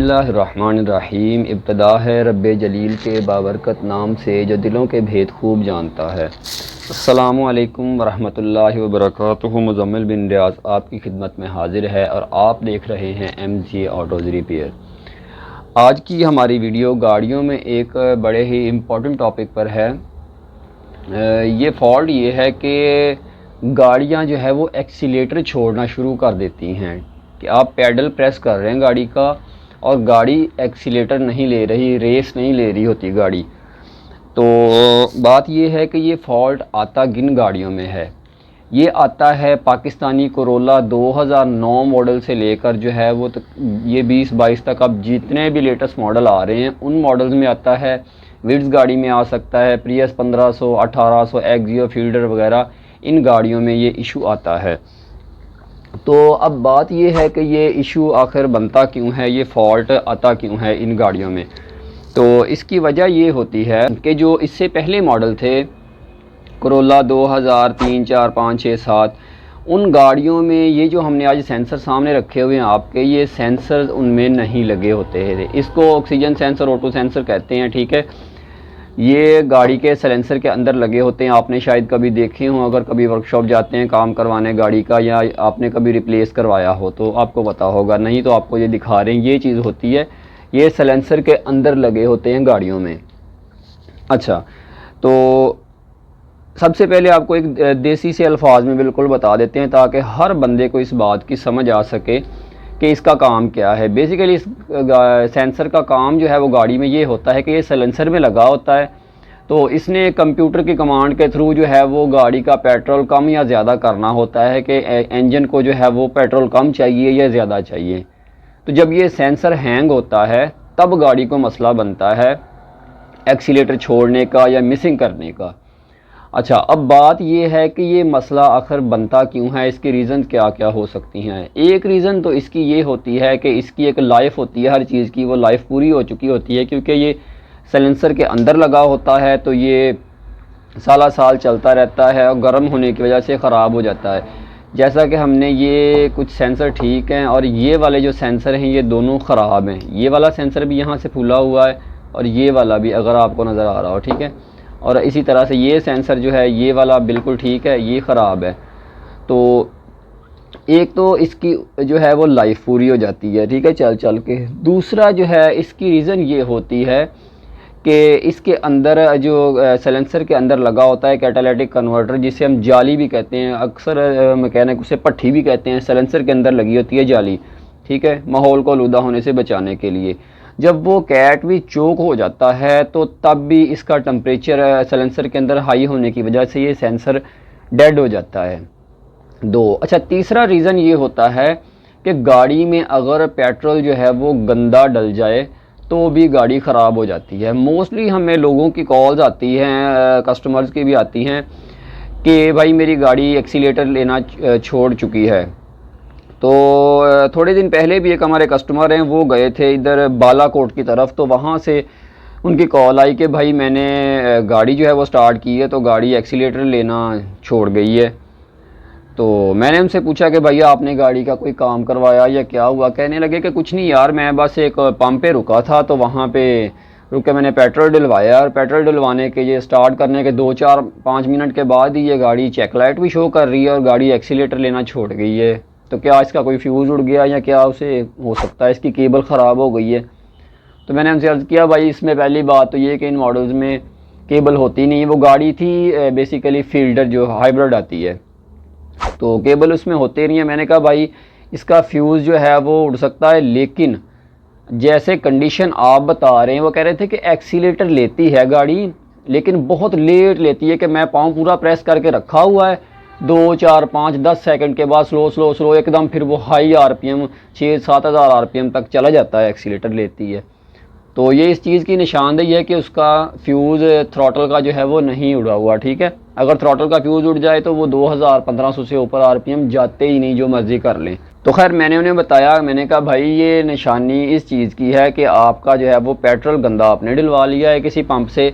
बिस्मिल्लाहिर्रहमानिर्रहीम। इब्तिदा है रब्बे जलील के बाबरकत नाम से जो दिलों के भेद खूब जानता है। अस्सलामु अलैकुम वरहमतुल्लाहि वबरकातुहू। मुज़म्मिल बिन रियाज़ आपकी खिदमत में हाजिर है और आप देख रहे हैं MG ऑटोज़ रिपेयर। आज की हमारी वीडियो गाड़ियों में एक बड़े ही इम्पोर्टेंट टॉपिक पर है। ये फॉल्ट ये है कि गाड़ियाँ जो है वो एक्सीलेटर छोड़ना शुरू कर देती हैं कि आप पैडल प्रेस कर रहे हैं गाड़ी का और गाड़ी एक्सीलेटर नहीं ले रही, रेस नहीं ले रही होती गाड़ी। तो बात ये है कि ये फॉल्ट आता किन गाड़ियों में है। ये आता है पाकिस्तानी कोरोला 2009 मॉडल से लेकर जो है वो ये 2022 तक अब जितने भी लेटेस्ट मॉडल आ रहे हैं उन मॉडल्स में आता है। विड्स गाड़ी में आ सकता है, प्रियस 1500, 1800, एक्सियो, फील्डर वगैरह इन गाड़ियों में ये इशू आता है। तो अब बात ये है कि ये इशू आखिर बनता क्यों है, ये फॉल्ट आता क्यों है इन गाड़ियों में। तो इसकी वजह ये होती है कि जो इससे पहले मॉडल थे कोरोला 2003, 4, 5, 6, 7 उन गाड़ियों में ये जो हमने आज सेंसर सामने रखे हुए हैं आपके, ये सेंसर उनमें नहीं लगे होते हैं। इसको ऑक्सीजन सेंसर, ऑटो सेंसर कहते हैं, ठीक है। ये गाड़ी के साइलेंसर के अंदर लगे होते हैं। आपने शायद कभी देखे हों, अगर कभी वर्कशॉप जाते हैं काम करवाने गाड़ी का, या आपने कभी रिप्लेस करवाया हो तो आपको पता होगा, नहीं तो आपको ये दिखा रहे हैं। ये चीज़ होती है, ये साइलेंसर के अंदर लगे होते हैं गाड़ियों में। अच्छा, तो सबसे पहले आपको एक देसी से अल्फाज में बिल्कुल बता देते हैं ताकि हर बंदे को इस बात की समझ आ सके कि इसका काम क्या है। बेसिकली इस सेंसर का काम जो है वो गाड़ी में ये होता है कि ये साइलेंसर में लगा होता है। तो इसने कंप्यूटर की कमांड के थ्रू जो है वो गाड़ी का पेट्रोल कम या ज़्यादा करना होता है कि इंजन को जो है वो पेट्रोल कम चाहिए या ज़्यादा चाहिए। तो जब ये सेंसर हैंग होता है तब गाड़ी को मसला बनता है एक्सीलेटर छोड़ने का या मिसिंग करने का। अच्छा, अब बात ये है कि ये मसला आखिर बनता क्यों है, इसकी रीज़न क्या क्या हो सकती हैं। एक रीज़न तो इसकी ये होती है कि इसकी एक लाइफ होती है, हर चीज़ की वो लाइफ पूरी हो चुकी होती है, क्योंकि ये साइलेंसर के अंदर लगा होता है तो ये साला साल चलता रहता है और गर्म होने की वजह से ख़राब हो जाता है। जैसा कि हमने ये कुछ सेंसर ठीक हैं और ये वाले जो सेंसर हैं ये दोनों ख़राब हैं। ये वाला सेंसर भी यहाँ से फूला हुआ है और ये वाला भी, अगर आपको नज़र आ रहा हो, ठीक है। और इसी तरह से ये सेंसर जो है ये वाला बिल्कुल ठीक है, ये ख़राब है। तो एक तो इसकी जो है वो लाइफ पूरी हो जाती है, ठीक है, चल चल के। दूसरा जो है इसकी रीज़न ये होती है कि इसके अंदर जो साइलेंसर के अंदर लगा होता है कैटालिटिक कन्वर्टर, जिसे हम जाली भी कहते हैं, अक्सर मैकेनिक उसे पट्टी भी कहते हैं। साइलेंसर के अंदर लगी होती है जाली, ठीक है, माहौल को आलूदा होने से बचाने के लिए। जब वो कैट भी चोक हो जाता है तो तब भी इसका टेम्परेचर साइलेंसर के अंदर हाई होने की वजह से ये सेंसर डेड हो जाता है। दो, अच्छा, तीसरा रीज़न ये होता है कि गाड़ी में अगर पेट्रोल जो है वो गंदा डल जाए तो भी गाड़ी ख़राब हो जाती है। मोस्टली हमें लोगों की कॉल्स आती हैं, कस्टमर्स की भी आती हैं कि भाई मेरी गाड़ी एक्सीलेटर लेना छोड़ चुकी है। तो थोड़े दिन पहले भी एक हमारे कस्टमर हैं, वो गए थे इधर बालाकोट की तरफ, तो वहाँ से उनकी कॉल आई कि भाई मैंने गाड़ी जो है वो स्टार्ट की है तो गाड़ी एक्सीलेटर लेना छोड़ गई है। तो मैंने उनसे पूछा कि भैया आपने गाड़ी का कोई काम करवाया या क्या हुआ। कहने लगे कि कुछ नहीं यार, मैं बस एक पंप पे रुका था तो वहाँ पे रुक के मैंने पेट्रोल डलवाया, और पेट्रोल डलवाने के ये स्टार्ट करने के 2-4-5 मिनट के बाद ही ये गाड़ी चेक लाइट भी शो कर रही है और गाड़ी एक्सीलेटर लेना छोड़ गई है। तो क्या इसका कोई फ्यूज़ उड़ गया या क्या उसे हो सकता है इसकी केबल ख़राब हो गई है। तो मैंने उनसे अर्ज़ किया भाई इसमें पहली बात तो ये कि इन मॉडल्स में केबल होती नहीं है। वो गाड़ी थी बेसिकली फील्डर जो हाइब्रिड आती है, तो केबल उसमें होते नहीं है। मैंने कहा भाई इसका फ्यूज़ जो है वो उड़ सकता है, लेकिन जैसे कंडीशन आप बता रहे हैं, वो कह रहे थे कि एक्सीलेटर लेती है गाड़ी लेकिन बहुत लेट लेती है, कि मैं पाँव पूरा प्रेस करके रखा हुआ है, 2, 4, 5, 10 सेकंड के बाद स्लो एकदम फिर वो हाई RPM 6-7 हज़ार RPM तक चला जाता है, एक्सीलेटर लेती है। तो ये इस चीज़ की निशानदेही है कि उसका फ्यूज़ थ्रॉटल का जो है वो नहीं उड़ा हुआ, ठीक है। अगर थ्रॉटल का फ्यूज़ उड़ जाए तो वो 2000-1500 से ऊपर RPM जाते ही नहीं, जो मर्ज़ी कर लें। तो खैर मैंने उन्हें बताया, मैंने कहा भाई ये निशानी इस चीज़ की है कि आपका जो है वो पेट्रोल गंदा आपने डलवा लिया है किसी पंप से,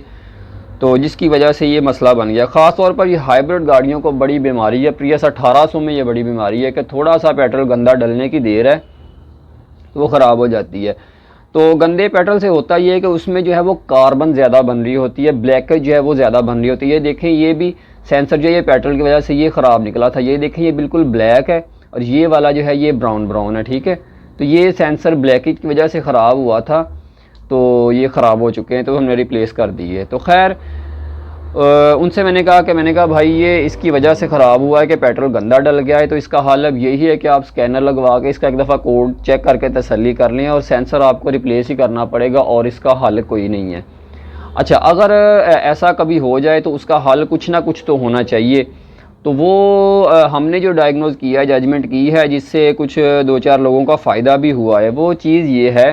तो जिसकी वजह से ये मसला बन गया। ख़ास तौर पर ये हाइब्रिड गाड़ियों को बड़ी बीमारी है, प्रियस 1800 में ये बड़ी बीमारी है कि थोड़ा सा पेट्रोल गंदा डलने की देर है तो वो ख़राब हो जाती है। तो गंदे पेट्रोल से होता ये है कि उसमें जो है वो कार्बन ज़्यादा बन रही होती है, ब्लैकेज जो है वो ज़्यादा बन रही होती है। ये देखें, ये भी सेंसर जो है ये पेट्रोल की वजह से ये ख़राब निकला था। ये देखें, ये बिल्कुल ब्लैक है और ये वाला जो है ये ब्राउन ब्राउन है, ठीक है। तो ये सेंसर ब्लैकेज की वजह से ख़राब हुआ था, तो ये ख़राब हो चुके हैं, तो हमने रिप्लेस कर दिए। तो खैर उनसे मैंने कहा भाई ये इसकी वजह से ख़राब हुआ है कि पेट्रोल गंदा डल गया है, तो इसका हल अब यही है कि आप स्कैनर लगवा के इसका एक दफ़ा कोड चेक करके तसल्ली कर लें और सेंसर आपको रिप्लेस ही करना पड़ेगा और इसका हल कोई नहीं है। अच्छा, अगर ऐसा कभी हो जाए तो उसका हल कुछ ना कुछ तो होना चाहिए। तो वो हमने जो डायग्नोज़ किया है, जजमेंट की है, जिससे कुछ 2-4 लोगों का फ़ायदा भी हुआ है, वो चीज़ ये है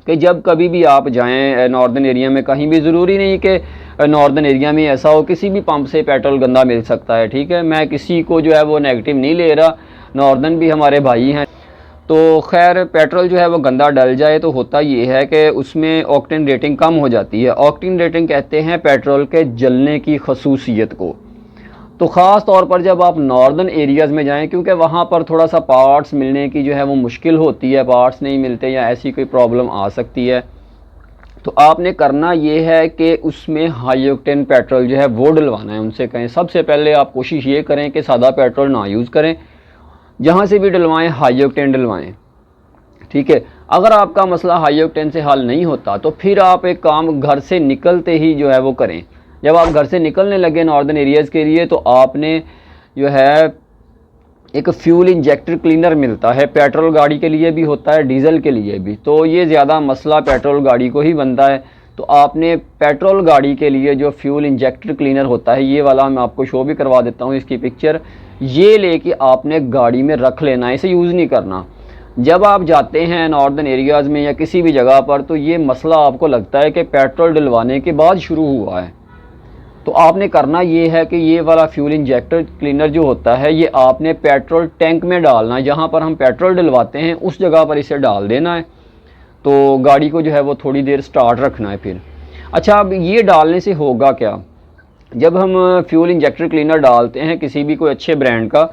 कि जब कभी भी आप जाएं नॉर्दर्न एरिया में, कहीं भी, ज़रूरी नहीं कि नॉर्दर्न एरिया में ऐसा हो, किसी भी पंप से पेट्रोल गंदा मिल सकता है, ठीक है। मैं किसी को जो है वो नेगेटिव नहीं ले रहा, नॉर्दर्न भी हमारे भाई हैं। तो खैर पेट्रोल जो है वो गंदा डल जाए तो होता ये है कि उसमें ऑक्टेन रेटिंग कम हो जाती है। ऑक्टेन रेटिंग कहते हैं पेट्रोल के जलने की खसूसियत को। तो ख़ास तौर पर जब आप नॉर्दर्न एरियाज़ में जाएं, क्योंकि वहाँ पर थोड़ा सा पार्ट्स मिलने की जो है वो मुश्किल होती है, पार्ट्स नहीं मिलते या ऐसी कोई प्रॉब्लम आ सकती है, तो आपने करना ये है कि उसमें हाई ऑक्टेन पेट्रोल जो है वो डलवाना है। उनसे कहें, सबसे पहले आप कोशिश ये करें कि सादा पेट्रोल ना यूज़ करें, जहाँ से भी डलवाएं हाई ऑक्टेन डलवाएं, ठीक है। अगर आपका मसला हाई ऑक्टेन से हल नहीं होता तो फिर आप एक काम घर से निकलते ही जो है वो करें। जब आप घर से निकलने लगे नॉर्दर्न एरियाज़ के लिए, तो आपने जो है एक फ्यूल इंजेक्टर क्लीनर मिलता है, पेट्रोल गाड़ी के लिए भी होता है, डीजल के लिए भी। तो ये ज़्यादा मसला पेट्रोल गाड़ी को ही बनता है। तो आपने पेट्रोल गाड़ी के लिए जो फ्यूल इंजेक्टर क्लीनर होता है, ये वाला मैं आपको शो भी करवा देता हूँ, इसकी पिक्चर, ये लेके आपने गाड़ी में रख लेना है, इसे यूज़ नहीं करना। जब आप जाते हैं नॉर्दर्न एरियाज़ में या किसी भी जगह पर, तो ये मसला आपको लगता है कि पेट्रोल डलवाने के बाद शुरू हुआ है, तो आपने करना ये है कि ये वाला फ्यूल इंजेक्टर क्लीनर जो होता है, ये आपने पेट्रोल टैंक में डालना है। जहाँ पर हम पेट्रोल डलवाते हैं उस जगह पर इसे डाल देना है। तो गाड़ी को जो है वो थोड़ी देर स्टार्ट रखना है फिर। अच्छा, अब ये डालने से होगा क्या, जब हम फ्यूल इंजेक्टर क्लीनर डालते हैं किसी भी कोई अच्छे ब्रांड का,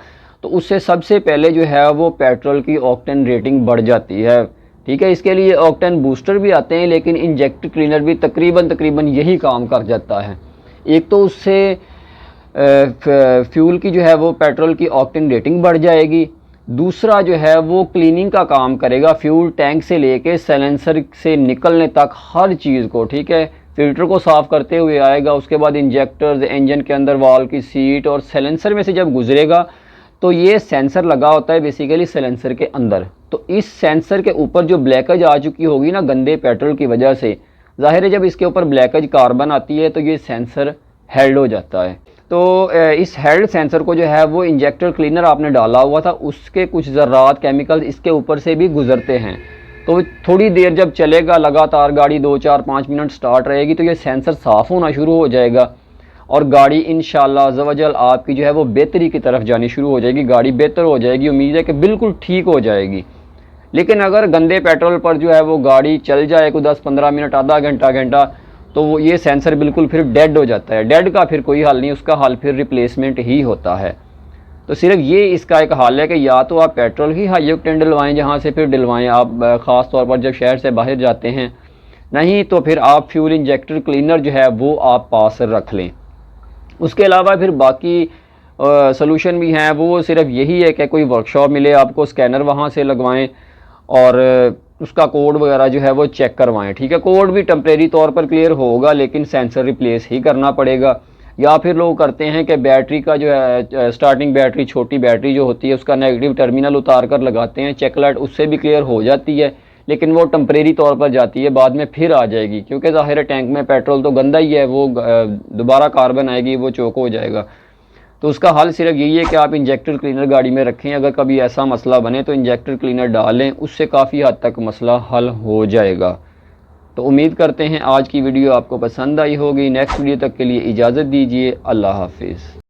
तो उससे सबसे पहले जो है वो पेट्रोल की ऑक्टेन रेटिंग बढ़ जाती है, ठीक है। इसके लिए ऑक्टेन बूस्टर भी आते हैं, लेकिन इंजेक्टर क्लीनर भी तकरीबन यही काम कर जाता है। एक तो उससे फ्यूल की जो है वो पेट्रोल की ऑक्टेन रेटिंग बढ़ जाएगी, दूसरा जो है वो क्लीनिंग का काम करेगा, फ्यूल टैंक से लेके साइलेंसर से निकलने तक हर चीज़ को, ठीक है। फ़िल्टर को साफ़ करते हुए आएगा, उसके बाद इंजेक्टर्स, इंजन के अंदर वाल्व की सीट और साइलेंसर में से जब गुजरेगा, तो ये सेंसर लगा होता है बेसिकली साइलेंसर के अंदर। तो इस सेंसर के ऊपर जो ब्लैकेज आ चुकी होगी ना गंदे पेट्रोल की वजह से, ज़ाहिर है जब इसके ऊपर ब्लैकेज कार्बन आती है तो ये सेंसर हेल्ड हो जाता है। तो इस हेल्ड सेंसर को जो है वो इंजेक्टर क्लीनर आपने डाला हुआ था, उसके कुछ ज़र्रात केमिकल इसके ऊपर से भी गुजरते हैं। तो थोड़ी देर जब चलेगा लगातार गाड़ी, 2-4-5 मिनट स्टार्ट रहेगी, तो ये सेंसर साफ़ होना शुरू हो जाएगा और गाड़ी इंशाअल्लाह अज़्ज़वजल आपकी जो है वो बेहतरी की तरफ जानी शुरू हो जाएगी, गाड़ी बेहतर हो जाएगी, उम्मीद है कि बिल्कुल ठीक हो जाएगी। लेकिन अगर गंदे पेट्रोल पर जो है वो गाड़ी चल जाए कोई 10-15 मिनट, आधा घंटा, तो वो ये सेंसर बिल्कुल फिर डेड हो जाता है। डेड का फिर कोई हल नहीं, उसका हल फिर रिप्लेसमेंट ही होता है। तो सिर्फ ये इसका एक हल है कि या तो आप पेट्रोल ही हाई ऑक्टेन डलवाएँ, जहाँ से फिर डलवाएँ आप, ख़ास तौर पर जब शहर से बाहर जाते हैं, नहीं तो फिर आप फ्यूल इंजेक्टर क्लीनर जो है वो आप पास रख लें। उसके अलावा फिर बाकी सलूशन भी हैं, वो सिर्फ यही है कि कोई वर्कशॉप मिले आपको, स्कैनर वहाँ से लगवाएं और उसका कोड वगैरह जो है वो चेक करवाएं, ठीक है। कोड भी टेम्परेरी तौर पर क्लियर होगा, लेकिन सेंसर रिप्लेस ही करना पड़ेगा। या फिर लोग करते हैं कि बैटरी का जो है स्टार्टिंग बैटरी, छोटी बैटरी जो होती है, उसका नेगेटिव टर्मिनल उतार कर लगाते हैं, चेक लाइट उससे भी क्लियर हो जाती है, लेकिन वो टेम्परेरी तौर पर जाती है, बाद में फिर आ जाएगी, क्योंकि ज़ाहिर है टैंक में पेट्रोल तो गंदा ही है, वो दोबारा कार्बन आएगी, वो चोक हो जाएगा। तो उसका हल सिर्फ यही है कि आप इंजेक्टर क्लीनर गाड़ी में रखें। अगर कभी ऐसा मसला बने तो इंजेक्टर क्लीनर डालें, उससे काफ़ी हद तक मसला हल हो जाएगा। तो उम्मीद करते हैं आज की वीडियो आपको पसंद आई होगी। नेक्स्ट वीडियो तक के लिए इजाज़त दीजिए। अल्लाह हाफिज़।